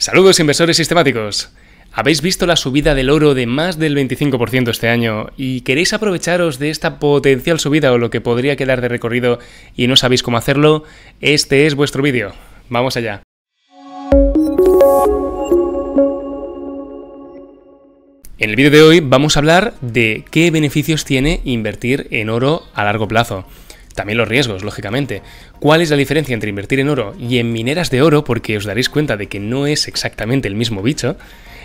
Saludos inversores sistemáticos. ¿Habéis visto la subida del oro de más del 25% este año y queréis aprovecharos de esta potencial subida o lo que podría quedar de recorrido y no sabéis cómo hacerlo? Este es vuestro vídeo. Vamos allá. En el vídeo de hoy vamos a hablar de qué beneficios tiene invertir en oro a largo plazo. También los riesgos, lógicamente. ¿Cuál es la diferencia entre invertir en oro y en mineras de oro? Porque os daréis cuenta de que no es exactamente el mismo bicho.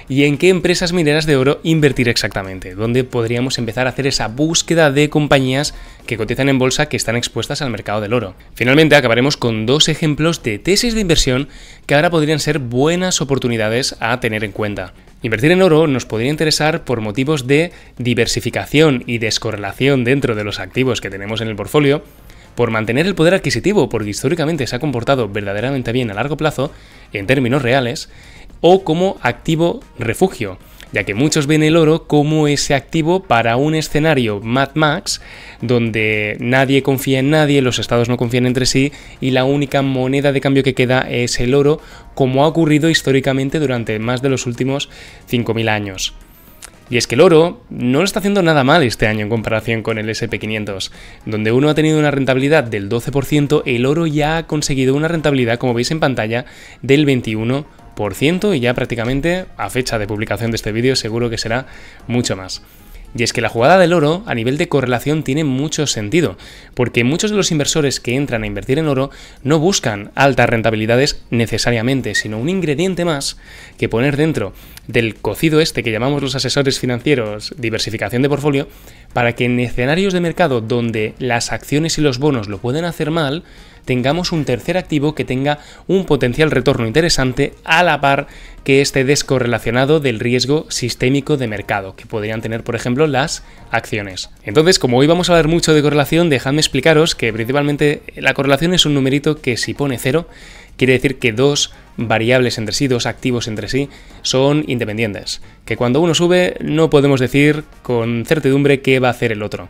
¿Y en qué empresas mineras de oro invertir exactamente? ¿Dónde podríamos empezar a hacer esa búsqueda de compañías que cotizan en bolsa que están expuestas al mercado del oro? Finalmente acabaremos con dos ejemplos de tesis de inversión que ahora podrían ser buenas oportunidades a tener en cuenta. Invertir en oro nos podría interesar por motivos de diversificación y descorrelación dentro de los activos que tenemos en el portfolio, por mantener el poder adquisitivo, porque históricamente se ha comportado verdaderamente bien a largo plazo, en términos reales, o como activo refugio, ya que muchos ven el oro como ese activo para un escenario Mad Max, donde nadie confía en nadie, los estados no confían entre sí, y la única moneda de cambio que queda es el oro, como ha ocurrido históricamente durante más de los últimos 5.000 años. Y es que el oro no lo está haciendo nada mal este año en comparación con el S&P 500, donde uno ha tenido una rentabilidad del 12%, el oro ya ha conseguido una rentabilidad, como veis en pantalla, del 21%, y ya prácticamente a fecha de publicación de este vídeo seguro que será mucho más. Y es que la jugada del oro a nivel de correlación tiene mucho sentido, porque muchos de los inversores que entran a invertir en oro no buscan altas rentabilidades necesariamente, sino un ingrediente más que poner dentro del cocido este que llamamos los asesores financieros diversificación de portfolio, para que en escenarios de mercado donde las acciones y los bonos lo pueden hacer mal, tengamos un tercer activo que tenga un potencial retorno interesante a la par que esté descorrelacionado del riesgo sistémico de mercado, que podrían tener, por ejemplo, las acciones. Entonces, como hoy vamos a hablar mucho de correlación, dejadme explicaros que principalmente la correlación es un numerito que si pone 0, quiere decir que dos variables entre sí, dos activos entre sí, son independientes. Que cuando uno sube, no podemos decir con certidumbre qué va a hacer el otro.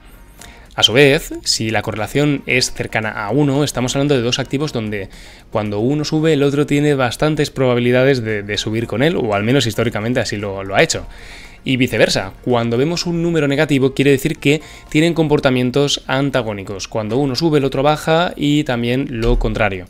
A su vez, si la correlación es cercana a 1, estamos hablando de dos activos donde cuando uno sube, el otro tiene bastantes probabilidades de subir con él, o al menos históricamente así lo ha hecho. Y viceversa, cuando vemos un número negativo quiere decir que tienen comportamientos antagónicos. Cuando uno sube, el otro baja y también lo contrario.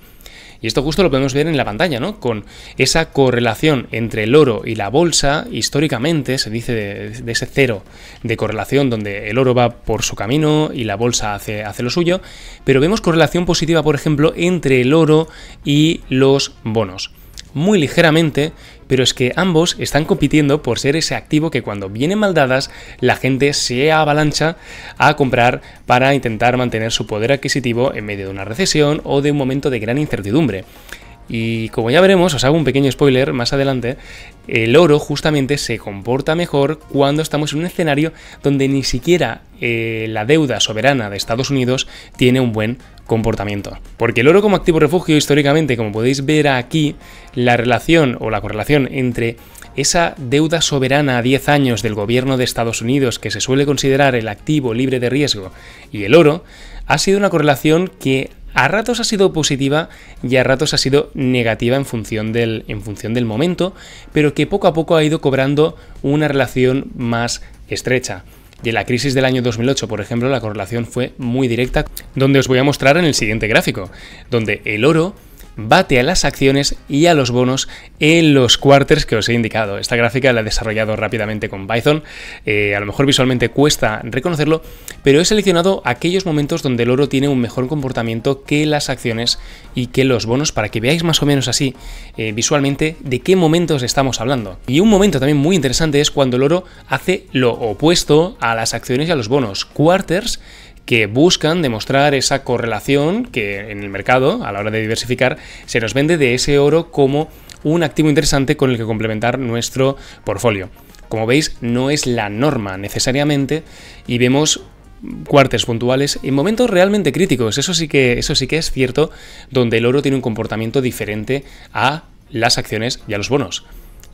Y esto justo lo podemos ver en la pantalla, ¿no? Con esa correlación entre el oro y la bolsa, históricamente se dice de ese cero de correlación donde el oro va por su camino y la bolsa hace lo suyo, pero vemos correlación positiva, por ejemplo, entre el oro y los bonos. Muy ligeramente, pero es que ambos están compitiendo por ser ese activo que cuando vienen mal dadas la gente se avalancha a comprar para intentar mantener su poder adquisitivo en medio de una recesión o de un momento de gran incertidumbre. Y como ya veremos, os hago un pequeño spoiler más adelante, el oro justamente se comporta mejor cuando estamos en un escenario donde ni siquiera la deuda soberana de Estados Unidos tiene un buen comportamiento. Porque el oro como activo refugio históricamente, como podéis ver aquí, la relación o la correlación entre esa deuda soberana a 10 años del gobierno de Estados Unidos, que se suele considerar el activo libre de riesgo, y el oro, ha sido una correlación que a ratos ha sido positiva y a ratos ha sido negativa en función del momento, pero que poco a poco ha ido cobrando una relación más estrecha. Y en la crisis del año 2008, por ejemplo, la correlación fue muy directa, donde os voy a mostrar en el siguiente gráfico, donde el oro bate a las acciones y a los bonos en los quarters que os he indicado. Esta gráfica la he desarrollado rápidamente con Python, a lo mejor visualmente cuesta reconocerlo, pero he seleccionado aquellos momentos donde el oro tiene un mejor comportamiento que las acciones y que los bonos, para que veáis más o menos así visualmente de qué momentos estamos hablando. Y un momento también muy interesante es cuando el oro hace lo opuesto a las acciones y a los bonos. Quarters que buscan demostrar esa correlación que en el mercado, a la hora de diversificar, se nos vende de ese oro como un activo interesante con el que complementar nuestro portfolio. Como veis, no es la norma necesariamente y vemos quarters puntuales en momentos realmente críticos. Eso sí que es cierto, donde el oro tiene un comportamiento diferente a las acciones y a los bonos.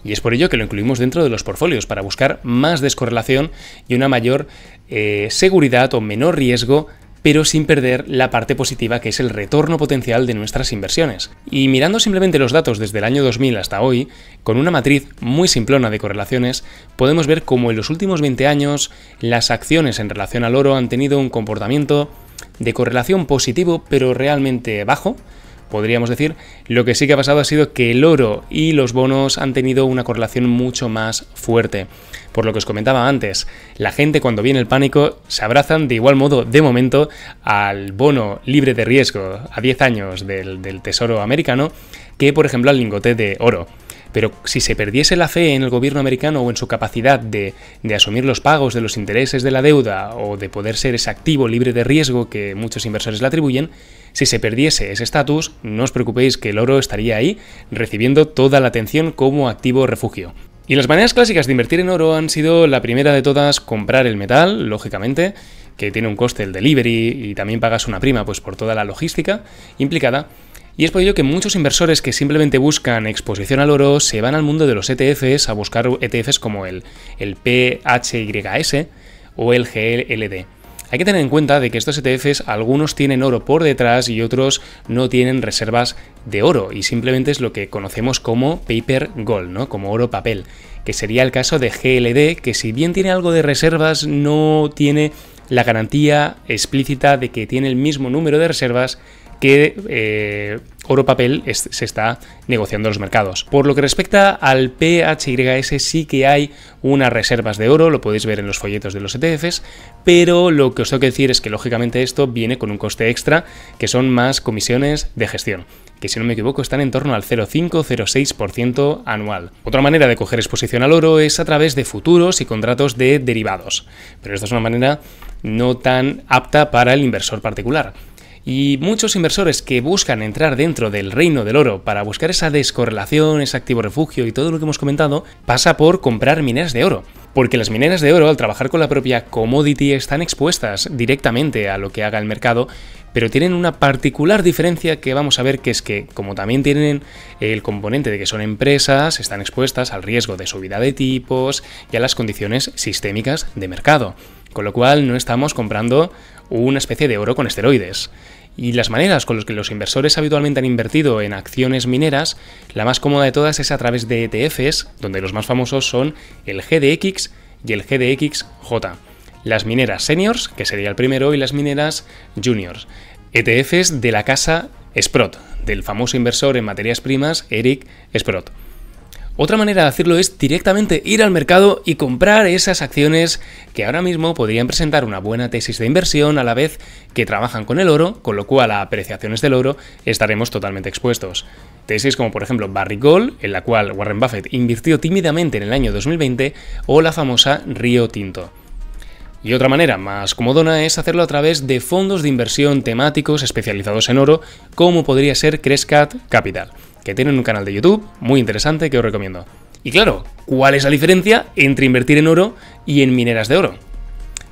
Y es por ello que lo incluimos dentro de los portfolios, para buscar más descorrelación y una mayor seguridad o menor riesgo pero sin perder la parte positiva que es el retorno potencial de nuestras inversiones. Y mirando simplemente los datos desde el año 2000 hasta hoy, con una matriz muy simplona de correlaciones, podemos ver cómo en los últimos 20 años las acciones en relación al oro han tenido un comportamiento de correlación positivo, pero realmente bajo, podríamos decir. Lo que sí que ha pasado ha sido que el oro y los bonos han tenido una correlación mucho más fuerte. Por lo que os comentaba antes, la gente cuando viene el pánico se abrazan de igual modo, de momento, al bono libre de riesgo a 10 años del Tesoro americano que, por ejemplo, al lingote de oro. Pero si se perdiese la fe en el gobierno americano o en su capacidad de asumir los pagos de los intereses de la deuda o de poder ser ese activo libre de riesgo que muchos inversores le atribuyen, si se perdiese ese estatus, no os preocupéis que el oro estaría ahí recibiendo toda la atención como activo refugio. Y las maneras clásicas de invertir en oro han sido la primera de todas comprar el metal, lógicamente, que tiene un coste el delivery y también pagas una prima pues por toda la logística implicada. Y es por ello que muchos inversores que simplemente buscan exposición al oro se van al mundo de los ETFs a buscar ETFs como el PHYS o el GLD. Hay que tener en cuenta de que estos ETFs, algunos tienen oro por detrás y otros no tienen reservas de oro y simplemente es lo que conocemos como paper gold, ¿no? Como oro papel, que sería el caso de GLD, que si bien tiene algo de reservas, no tiene la garantía explícita de que tiene el mismo número de reservas que oro papel se está negociando en los mercados. Por lo que respecta al PHYS, sí que hay unas reservas de oro, lo podéis ver en los folletos de los ETFs, pero lo que os tengo que decir es que lógicamente esto viene con un coste extra, que son más comisiones de gestión, que si no me equivoco están en torno al 0,5-0,6% anual. Otra manera de coger exposición al oro es a través de futuros y contratos de derivados, pero esta es una manera no tan apta para el inversor particular. Y muchos inversores que buscan entrar dentro del reino del oro para buscar esa descorrelación, ese activo refugio y todo lo que hemos comentado, pasa por comprar mineras de oro. Porque las mineras de oro, al trabajar con la propia commodity, están expuestas directamente a lo que haga el mercado, pero tienen una particular diferencia que vamos a ver, que es que, como también tienen el componente de que son empresas, están expuestas al riesgo de subida de tipos y a las condiciones sistémicas de mercado. Con lo cual no estamos comprando una especie de oro con esteroides. Y las maneras con las que los inversores habitualmente han invertido en acciones mineras, la más cómoda de todas es a través de ETFs, donde los más famosos son el GDX y el GDXJ. Las mineras seniors, que sería el primero, y las mineras juniors. ETFs de la casa Sprott, del famoso inversor en materias primas Eric Sprott. Otra manera de hacerlo es directamente ir al mercado y comprar esas acciones que ahora mismo podrían presentar una buena tesis de inversión a la vez que trabajan con el oro, con lo cual a apreciaciones del oro estaremos totalmente expuestos. Tesis como por ejemplo Barrick Gold, en la cual Warren Buffett invirtió tímidamente en el año 2020, o la famosa Río Tinto. Y otra manera más comodona es hacerlo a través de fondos de inversión temáticos especializados en oro, como podría ser Crescat Capital, que tienen un canal de YouTube muy interesante que os recomiendo. Y claro, ¿cuál es la diferencia entre invertir en oro y en mineras de oro?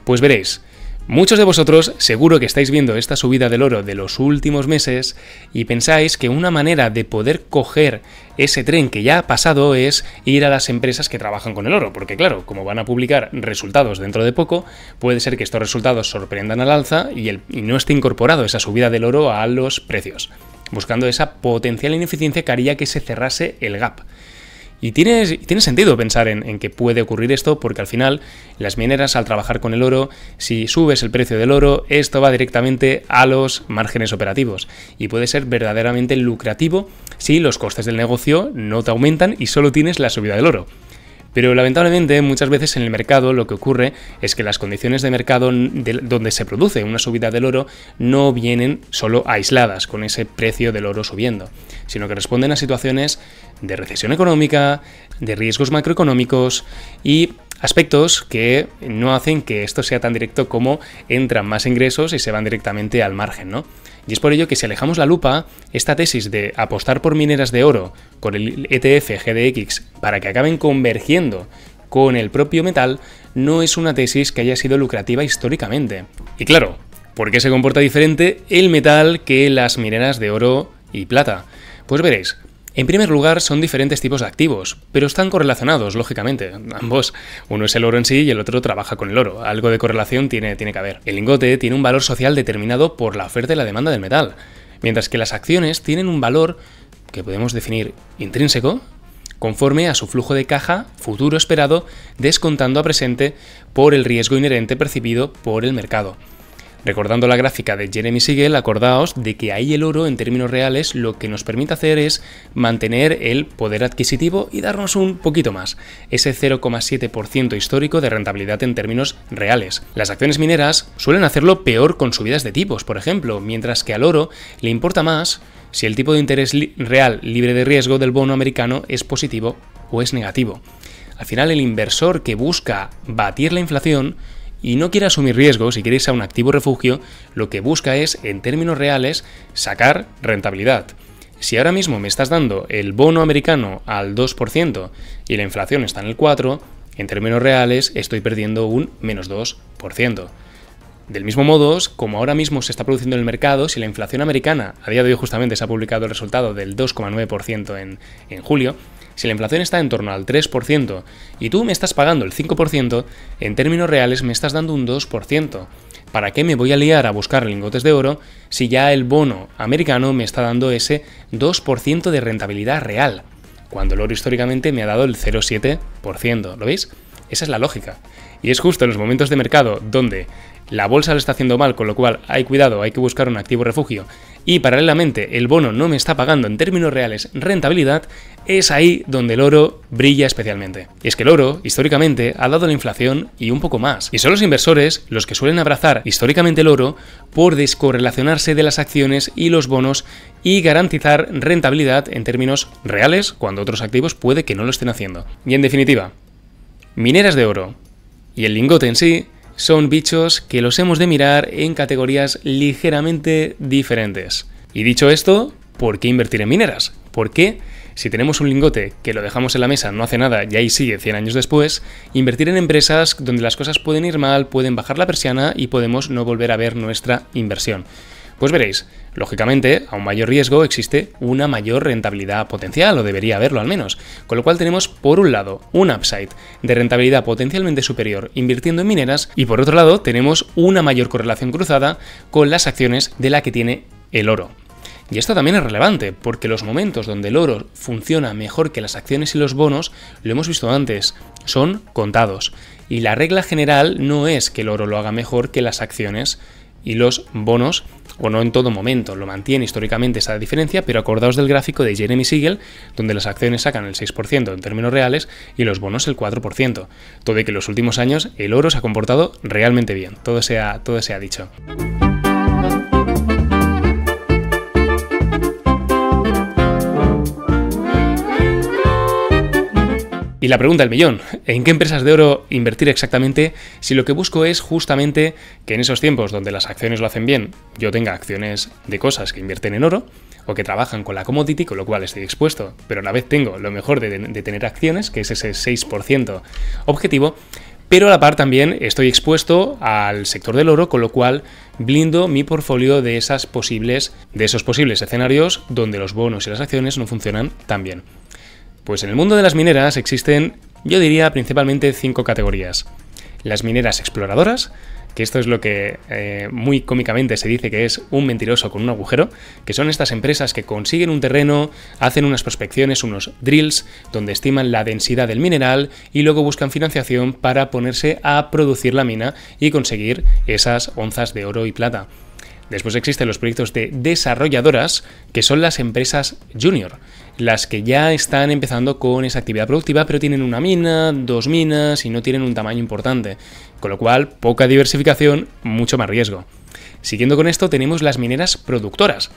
Pues veréis, muchos de vosotros seguro que estáis viendo esta subida del oro de los últimos meses y pensáis que una manera de poder coger ese tren que ya ha pasado es ir a las empresas que trabajan con el oro, porque claro, como van a publicar resultados dentro de poco, puede ser que estos resultados sorprendan al alza y no esté incorporado esa subida del oro a los precios, buscando esa potencial ineficiencia que haría que se cerrase el gap. Y tiene sentido pensar en que puede ocurrir esto, porque al final las mineras, al trabajar con el oro, si subes el precio del oro, esto va directamente a los márgenes operativos y puede ser verdaderamente lucrativo si los costes del negocio no te aumentan y solo tienes la subida del oro. Pero lamentablemente muchas veces en el mercado lo que ocurre es que las condiciones de mercado donde se produce una subida del oro no vienen solo aisladas con ese precio del oro subiendo, sino que responden a situaciones de recesión económica, de riesgos macroeconómicos y aspectos que no hacen que esto sea tan directo como entran más ingresos y se van directamente al margen, ¿no? Y es por ello que si alejamos la lupa, esta tesis de apostar por mineras de oro con el ETF GDX para que acaben convergiendo con el propio metal, no es una tesis que haya sido lucrativa históricamente. Y claro, ¿por qué se comporta diferente el metal que las mineras de oro y plata? Pues veréis, En primer lugar, son diferentes tipos de activos, pero están correlacionados, lógicamente. Ambos, uno es el oro en sí y el otro trabaja con el oro. Algo de correlación tiene que haber. El lingote tiene un valor social determinado por la oferta y la demanda del metal, mientras que las acciones tienen un valor que podemos definir intrínseco, conforme a su flujo de caja futuro esperado, descontando a presente por el riesgo inherente percibido por el mercado. Recordando la gráfica de Jeremy Siegel, acordaos de que ahí el oro en términos reales lo que nos permite hacer es mantener el poder adquisitivo y darnos un poquito más, ese 0,7% histórico de rentabilidad en términos reales. Las acciones mineras suelen hacerlo peor con subidas de tipos, por ejemplo, mientras que al oro le importa más si el tipo de interés real libre de riesgo del bono americano es positivo o es negativo. Al final, el inversor que busca batir la inflación y no quiere asumir riesgos y quiere irse a un activo refugio, lo que busca es, en términos reales, sacar rentabilidad. Si ahora mismo me estás dando el bono americano al 2% y la inflación está en el 4%, en términos reales estoy perdiendo un menos 2%. Del mismo modo, como ahora mismo se está produciendo en el mercado, si la inflación americana, a día de hoy justamente se ha publicado el resultado del 2,9% en julio, si la inflación está en torno al 3% y tú me estás pagando el 5%, en términos reales me estás dando un 2%. ¿Para qué me voy a liar a buscar lingotes de oro si ya el bono americano me está dando ese 2% de rentabilidad real, cuando el oro históricamente me ha dado el 0,7%? ¿Lo veis? Esa es la lógica. Y es justo en los momentos de mercado donde la bolsa lo está haciendo mal, con lo cual hay cuidado, hay que buscar un activo refugio, y paralelamente el bono no me está pagando en términos reales rentabilidad, es ahí donde el oro brilla especialmente. Y es que el oro, históricamente, ha dado la inflación y un poco más. Y son los inversores los que suelen abrazar históricamente el oro por descorrelacionarse de las acciones y los bonos y garantizar rentabilidad en términos reales, cuando otros activos puede que no lo estén haciendo. Y en definitiva, mineras de oro y el lingote en sí son bichos que los hemos de mirar en categorías ligeramente diferentes. Y dicho esto, ¿por qué invertir en mineras? ¿Por qué, si tenemos un lingote que lo dejamos en la mesa, no hace nada y ahí sigue 100 años después, invertir en empresas donde las cosas pueden ir mal, pueden bajar la persiana y podemos no volver a ver nuestra inversión? Pues veréis, lógicamente, a un mayor riesgo existe una mayor rentabilidad potencial, o debería haberlo al menos, con lo cual tenemos por un lado un upside de rentabilidad potencialmente superior invirtiendo en mineras y por otro lado tenemos una mayor correlación cruzada con las acciones de la que tiene el oro. Y esto también es relevante, porque los momentos donde el oro funciona mejor que las acciones y los bonos, lo hemos visto antes, son contados. Y la regla general no es que el oro lo haga mejor que las acciones y los bonos, o no en todo momento, lo mantiene históricamente esa diferencia, pero acordaos del gráfico de Jeremy Siegel, donde las acciones sacan el 6% en términos reales y los bonos el 4%. Todo de que en los últimos años el oro se ha comportado realmente bien, todo se ha dicho. Y la pregunta del millón, ¿en qué empresas de oro invertir exactamente si lo que busco es justamente que en esos tiempos donde las acciones lo hacen bien, yo tenga acciones de cosas que invierten en oro o que trabajan con la commodity, con lo cual estoy expuesto, pero a la vez tengo lo mejor de tener acciones, que es ese 6% objetivo, pero a la par también estoy expuesto al sector del oro, con lo cual blindo mi portfolio de esos posibles escenarios donde los bonos y las acciones no funcionan tan bien. Pues en el mundo de las mineras existen, yo diría, principalmente 5 categorías. Las mineras exploradoras, que esto es lo que muy cómicamente se dice que es un mentiroso con un agujero, que son estas empresas que consiguen un terreno, hacen unas prospecciones, unos drills, donde estiman la densidad del mineral y luego buscan financiación para ponerse a producir la mina y conseguir esas onzas de oro y plata. Después existen los proyectos de desarrolladoras, que son las empresas junior, las que ya están empezando con esa actividad productiva, pero tienen una mina, 2 minas y no tienen un tamaño importante, con lo cual poca diversificación, mucho más riesgo. Siguiendo con esto tenemos las mineras productoras,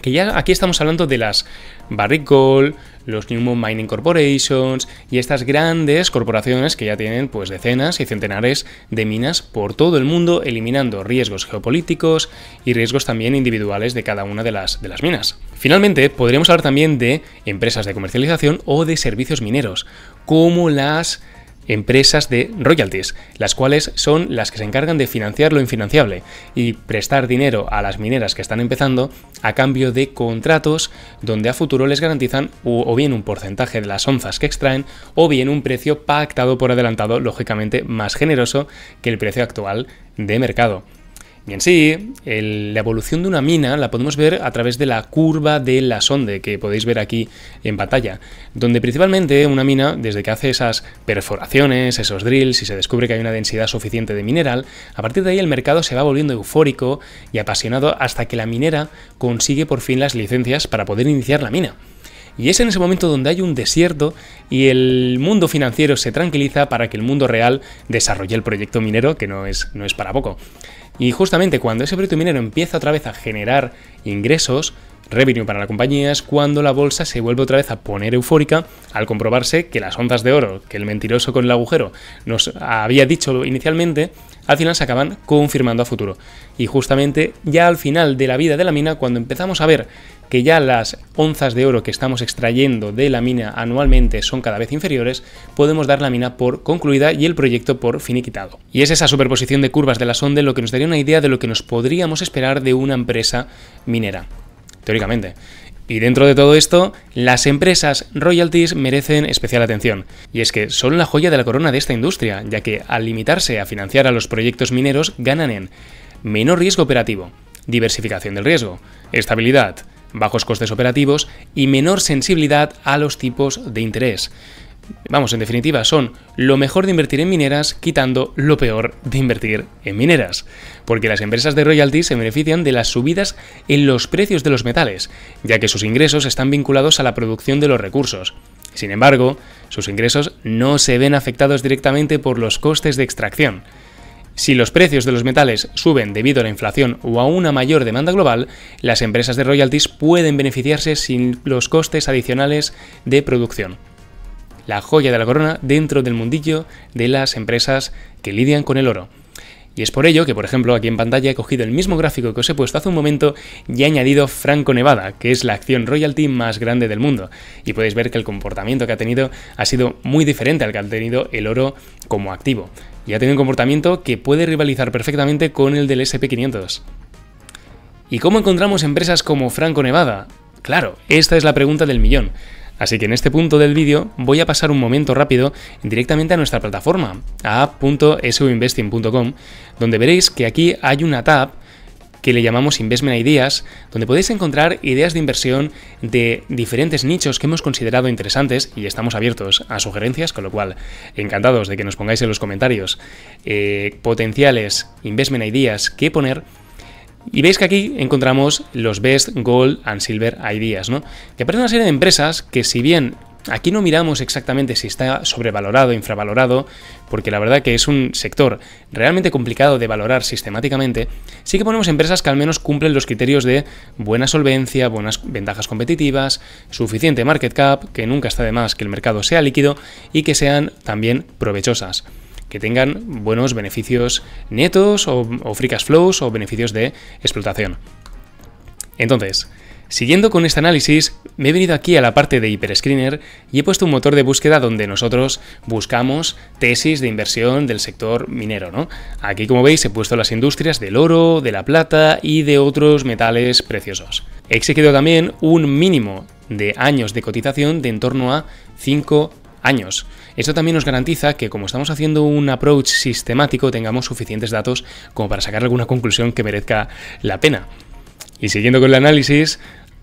que ya aquí estamos hablando de las Barrick Gold, los Newmont Mining Corporations y estas grandes corporaciones que ya tienen pues decenas y centenares de minas por todo el mundo, eliminando riesgos geopolíticos y riesgos también individuales de cada una de las minas. Finalmente, podríamos hablar también de empresas de comercialización o de servicios mineros, como las empresas de royalties, las cuales son las que se encargan de financiar lo infinanciable y prestar dinero a las mineras que están empezando a cambio de contratos donde a futuro les garantizan o bien un porcentaje de las onzas que extraen o bien un precio pactado por adelantado, lógicamente más generoso que el precio actual de mercado. Y en sí, la evolución de una mina la podemos ver a través de la curva de la sonde que podéis ver aquí en pantalla, donde principalmente una mina, desde que hace esas perforaciones, esos drills y se descubre que hay una densidad suficiente de mineral, a partir de ahí el mercado se va volviendo eufórico y apasionado hasta que la minera consigue por fin las licencias para poder iniciar la mina. Y es en ese momento donde hay un desierto y el mundo financiero se tranquiliza para que el mundo real desarrolle el proyecto minero, que no es para poco. Y justamente cuando ese proyecto minero empieza otra vez a generar ingresos, revenue para la compañía, es cuando la bolsa se vuelve otra vez a poner eufórica al comprobarse que las onzas de oro que el mentiroso con el agujero nos había dicho inicialmente, al final se acaban confirmando a futuro. Y justamente ya al final de la vida de la mina, cuando empezamos a ver que ya las onzas de oro que estamos extrayendo de la mina anualmente son cada vez inferiores, podemos dar la mina por concluida y el proyecto por finiquitado. Y es esa superposición de curvas de la sonde lo que nos daría una idea de lo que nos podríamos esperar de una empresa minera, teóricamente. Y dentro de todo esto, las empresas royalties merecen especial atención. Y es que son la joya de la corona de esta industria, ya que al limitarse a financiar a los proyectos mineros, ganan en menor riesgo operativo, diversificación del riesgo, estabilidad, bajos costes operativos y menor sensibilidad a los tipos de interés. Vamos, en definitiva, son lo mejor de invertir en mineras quitando lo peor de invertir en mineras. Porque las empresas de royalties se benefician de las subidas en los precios de los metales, ya que sus ingresos están vinculados a la producción de los recursos. Sin embargo, sus ingresos no se ven afectados directamente por los costes de extracción. Si los precios de los metales suben debido a la inflación o a una mayor demanda global, las empresas de royalties pueden beneficiarse sin los costes adicionales de producción. La joya de la corona dentro del mundillo de las empresas que lidian con el oro. Y es por ello que, por ejemplo, aquí en pantalla he cogido el mismo gráfico que os he puesto hace un momento y he añadido Franco-Nevada, que es la acción royalty más grande del mundo. Y podéis ver que el comportamiento que ha tenido ha sido muy diferente al que ha tenido el oro como activo. Y ha tenido un comportamiento que puede rivalizar perfectamente con el del S&P500. ¿Y cómo encontramos empresas como Franco-Nevada? Claro, esta es la pregunta del millón. Así que en este punto del vídeo voy a pasar un momento rápido directamente a nuestra plataforma, a app.suinvesting.com, donde veréis que aquí hay una tab que le llamamos Investment Ideas, donde podéis encontrar ideas de inversión de diferentes nichos que hemos considerado interesantes y estamos abiertos a sugerencias, con lo cual encantados de que nos pongáis en los comentarios potenciales Investment Ideas que poner. Y veis que aquí encontramos los Best Gold and Silver Ideas, ¿no? Que aparecen una serie de empresas que, si bien aquí no miramos exactamente si está sobrevalorado o infravalorado, porque la verdad que es un sector realmente complicado de valorar sistemáticamente, sí que ponemos empresas que al menos cumplen los criterios de buena solvencia, buenas ventajas competitivas, suficiente market cap, que nunca está de más que el mercado sea líquido y que sean también provechosas, que tengan buenos beneficios netos o free cash flows o beneficios de explotación. Entonces, siguiendo con este análisis, me he venido aquí a la parte de Hyperscreener y he puesto un motor de búsqueda donde nosotros buscamos tesis de inversión del sector minero, ¿no? Aquí, como veis, he puesto las industrias del oro, de la plata y de otros metales preciosos. He exigido también un mínimo de años de cotización de en torno a 5 años. Esto también nos garantiza que, como estamos haciendo un approach sistemático, tengamos suficientes datos como para sacar alguna conclusión que merezca la pena. Y siguiendo con el análisis,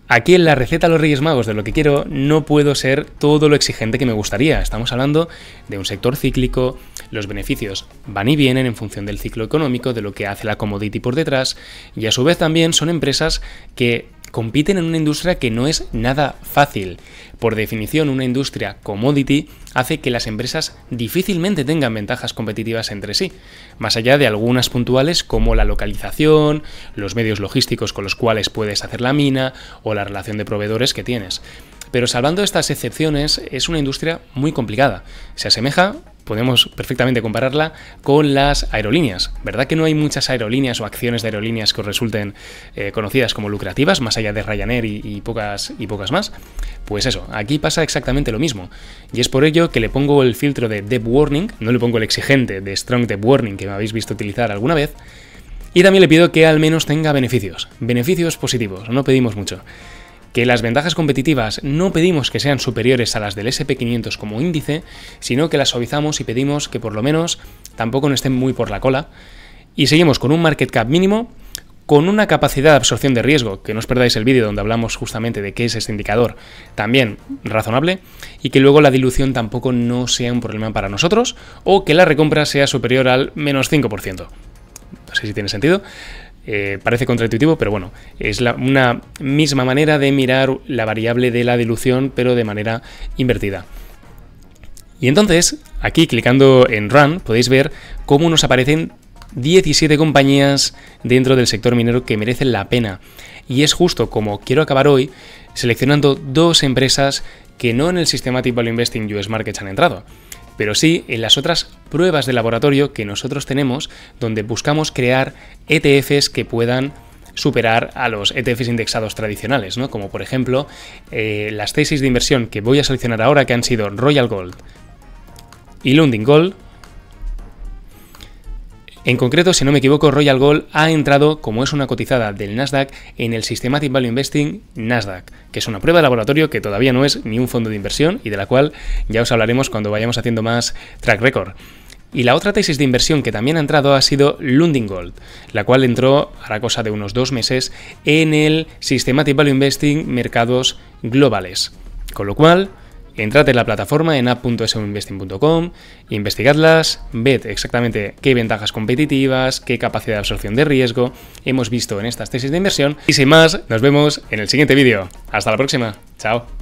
aquí en la receta a los Reyes Magos de lo que quiero no puedo ser todo lo exigente que me gustaría. Estamos hablando de un sector cíclico, los beneficios van y vienen en función del ciclo económico, de lo que hace la commodity por detrás, y a su vez también son empresas que compiten en una industria que no es nada fácil. Por definición, una industria commodity hace que las empresas difícilmente tengan ventajas competitivas entre sí, más allá de algunas puntuales como la localización, los medios logísticos con los cuales puedes hacer la mina o la relación de proveedores que tienes. Pero salvando estas excepciones, es una industria muy complicada. Se asemeja podemos perfectamente compararla con las aerolíneas. ¿Verdad que no hay muchas aerolíneas o acciones de aerolíneas que os resulten conocidas como lucrativas, más allá de Ryanair y pocas más? Pues eso, aquí pasa exactamente lo mismo. Y es por ello que le pongo el filtro de Debt Warning, no le pongo el exigente de Strong Debt Warning que me habéis visto utilizar alguna vez. Y también le pido que al menos tenga beneficios positivos, no pedimos mucho. Que las ventajas competitivas no pedimos que sean superiores a las del SP500 como índice, sino que las suavizamos y pedimos que por lo menos tampoco no estén muy por la cola. Y seguimos con un market cap mínimo, con una capacidad de absorción de riesgo, que no os perdáis el vídeo donde hablamos justamente de qué es este indicador, también razonable, y que luego la dilución tampoco no sea un problema para nosotros, o que la recompra sea superior al menos 5%. No sé si tiene sentido. Parece contraintuitivo, pero bueno, es una misma manera de mirar la variable de la dilución, pero de manera invertida. Y entonces, aquí clicando en Run, podéis ver cómo nos aparecen 17 compañías dentro del sector minero que merecen la pena. Y es justo como quiero acabar hoy, seleccionando 2 empresas que no en el Systematic Value Investing US Markets han entrado, pero sí en las otras pruebas de laboratorio que nosotros tenemos, donde buscamos crear ETFs que puedan superar a los ETFs indexados tradicionales, ¿no? Como por ejemplo las tesis de inversión que voy a seleccionar ahora, que han sido Royal Gold y Lundin Gold. En concreto, si no me equivoco, Royal Gold ha entrado, como es una cotizada del Nasdaq, en el Systematic Value Investing Nasdaq, que es una prueba de laboratorio que todavía no es ni un fondo de inversión y de la cual ya os hablaremos cuando vayamos haciendo más track record. Y la otra tesis de inversión que también ha entrado ha sido Lundin Gold, la cual entró a la cosa de unos 2 meses en el Systematic Value Investing Mercados Globales. Con lo cual, entrad en la plataforma en app.sminvesting.com, investigadlas, ved exactamente qué ventajas competitivas, qué capacidad de absorción de riesgo hemos visto en estas tesis de inversión. Y sin más, nos vemos en el siguiente vídeo. Hasta la próxima. Chao.